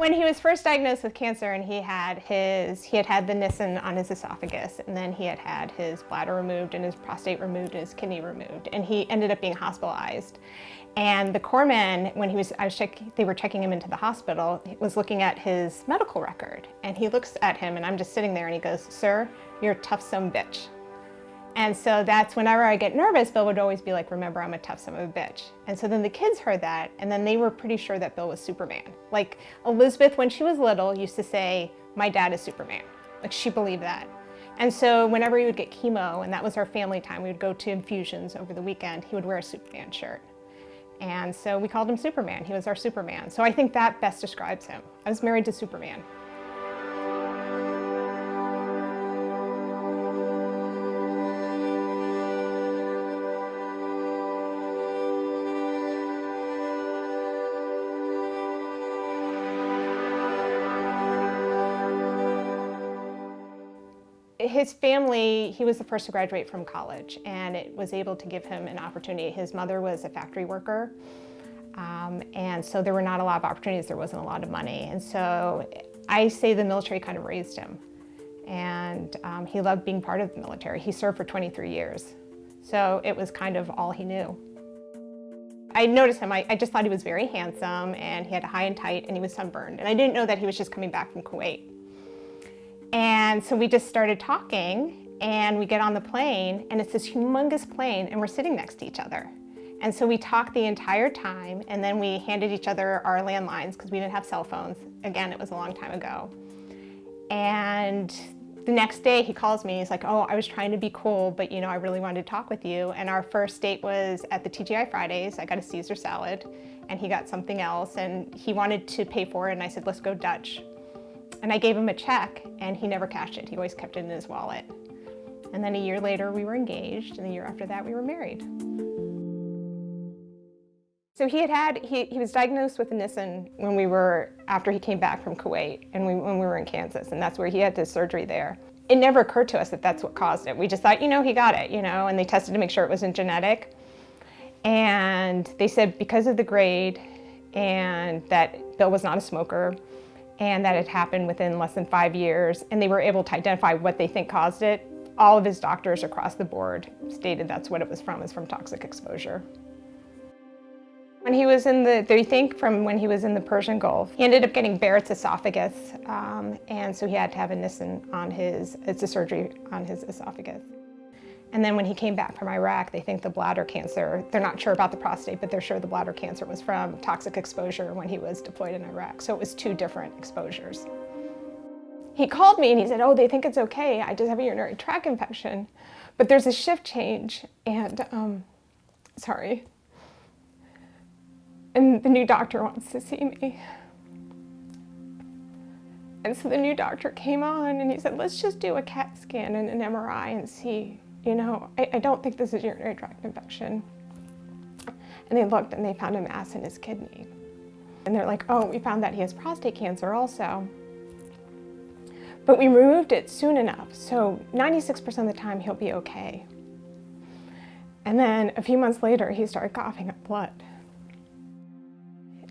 When he was first diagnosed with cancer and he had the Nissen on his esophagus, and then he had his bladder removed and his prostate removed and his kidney removed, and he ended up being hospitalized. And the corpsman, when they were checking him into the hospital, was looking at his medical record, and he looks at him, and I'm just sitting there, and he goes, "Sir, you're a tough son of a bitch." And so that's whenever I get nervous, Bill would always be like, "Remember, I'm a tough son of a bitch." And so then the kids heard that, and then they were pretty sure that Bill was Superman. Like Elizabeth, when she was little, used to say, "My dad is Superman." Like she believed that. And so whenever he would get chemo, and that was our family time, we would go to infusions over the weekend, he would wear a Superman shirt. And so we called him Superman. He was our Superman. So I think that best describes him. I was married to Superman. His family, he was the first to graduate from college, and it was able to give him an opportunity. His mother was a factory worker, and so there were not a lot of opportunities. There wasn't a lot of money. And so I say the military kind of raised him, and he loved being part of the military. He served for 23 years, so it was kind of all he knew. I noticed him, I just thought he was very handsome, and he had high and tight, and he was sunburned. And I didn't know that he was just coming back from Kuwait. And so we just started talking, and we get on the plane, and it's this humongous plane, and we're sitting next to each other. And so we talked the entire time, and then we handed each other our landlines because we didn't have cell phones. Again, it was a long time ago. And the next day he calls me, he's like, "Oh, I was trying to be cool, but I really wanted to talk with you." And our first date was at the TGI Fridays. I got a Caesar salad, and he got something else, and he wanted to pay for it, and I said, "Let's go Dutch." And I gave him a check, and he never cashed it. He always kept it in his wallet. And then a year later, we were engaged, and the year after that, we were married. So he was diagnosed with Nissen after he came back from Kuwait, and when we were in Kansas, and that's where he had his surgery there. It never occurred to us that that's what caused it. We just thought, he got it, and they tested to make sure it wasn't genetic. And they said because of the grade, and that Bill was not a smoker, and that it happened within less than 5 years, and they were able to identify what they think caused it. All of his doctors across the board stated that's what it was from toxic exposure. When he was they think from when he was in the Persian Gulf, he ended up getting Barrett's esophagus, and so he had to have a Nissen it's a surgery on his esophagus. And then when he came back from Iraq, they think the bladder cancer, they're not sure about the prostate, but they're sure the bladder cancer was from toxic exposure when he was deployed in Iraq. So it was 2 different exposures. He called me and he said, "Oh, they think it's okay. I just have a urinary tract infection, but there's a shift change, and sorry. And the new doctor wants to see me." And so the new doctor came on and he said, "Let's just do a CAT scan and an MRI and see. I don't think this is urinary tract infection." And they looked and they found a mass in his kidney. And they're like, "Oh, we found that he has prostate cancer also. But we removed it soon enough, so 96% of the time he'll be okay." And then a few months later, he started coughing up blood.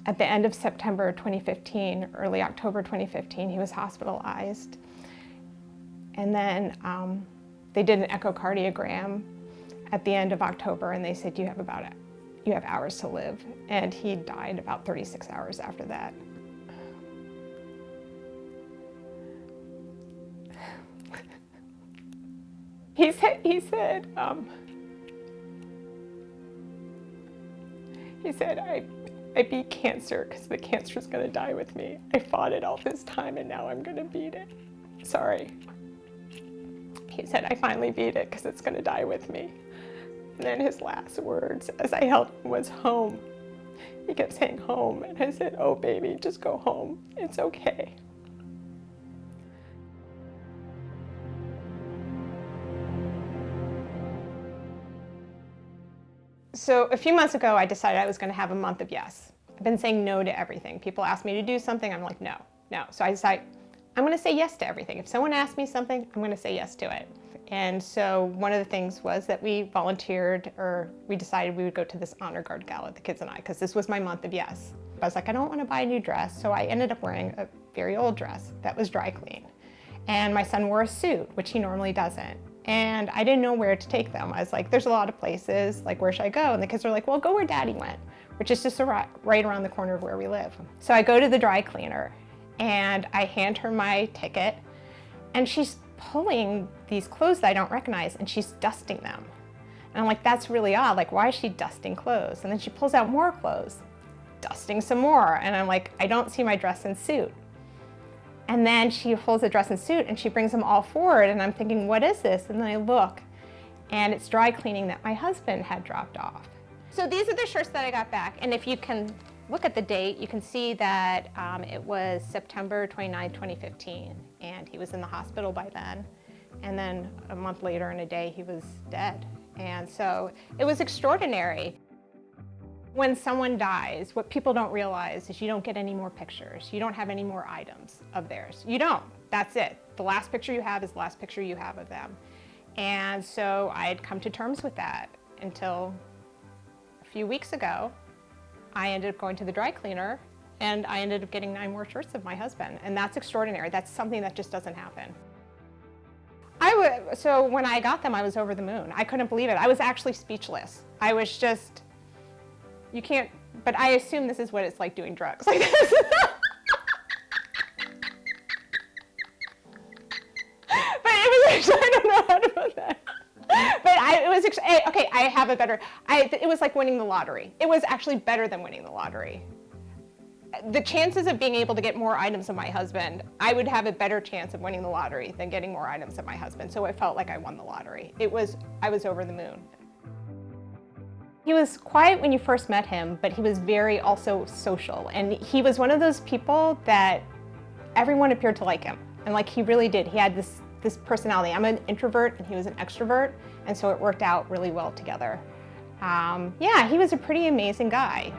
At the end of September 2015, early October 2015, he was hospitalized. And then they did an echocardiogram at the end of October, and they said, you have hours to live. And he died about 36 hours after that. He said, I beat cancer because the cancer's gonna die with me. I fought it all this time and now I'm gonna beat it. Sorry. He said, I finally beat it because it's gonna die with me. And then his last words as I held him was home. He kept saying home, and I said, oh baby, just go home. It's okay. So a few months ago, I decided I was going to have a month of yes. I've been saying no to everything. People ask me to do something, I'm like, no. So I decided, I'm going to say yes to everything. If someone asks me something, I'm going to say yes to it. And so one of the things was that we volunteered, or we decided we would go to this honor guard gala, the kids and I, because this was my month of yes. I was like, I don't want to buy a new dress. So I ended up wearing a very old dress that was dry cleaned. And my son wore a suit, which he normally doesn't. And I didn't know where to take them. I was like, there's a lot of places, like, where should I go? And the kids are like, well, go where Daddy went, which is just right around the corner of where we live. So I go to the dry cleaner and I hand her my ticket, and she's pulling these clothes that I don't recognize and she's dusting them. And I'm like, that's really odd. Like, why is she dusting clothes? And then she pulls out more clothes, dusting some more. And I'm like, I don't see my dress and suit. And then she pulls the dress and suit and she brings them all forward. And I'm thinking, what is this? And then I look, and it's dry cleaning that my husband had dropped off. So these are the shirts that I got back. And if you can look at the date, you can see that it was September 29, 2015. And he was in the hospital by then. And then a month later in a day, he was dead. And so it was extraordinary. When someone dies, what people don't realize is you don't get any more pictures. You don't have any more items of theirs. You don't. That's it. The last picture you have is the last picture you have of them. And so I had come to terms with that until a few weeks ago. I ended up going to the dry cleaner and I ended up getting 9 more shirts of my husband. And that's extraordinary. That's something that just doesn't happen. So when I got them, I was over the moon. I couldn't believe it. I was actually speechless. I was just, you can't, but I assume this is what it's like doing drugs like this. But it was, I don't know how to put that. But it was, okay, I have a better, it was like winning the lottery. It was actually better than winning the lottery. The chances of being able to get more items of my husband, I would have a better chance of winning the lottery than getting more items of my husband. So it felt like I won the lottery. I was over the moon. He was quiet when you first met him, but he was very also social. And he was one of those people that everyone appeared to like him. And like, he really did. He had this personality. I'm an introvert and he was an extrovert. And so it worked out really well together. Yeah, he was a pretty amazing guy.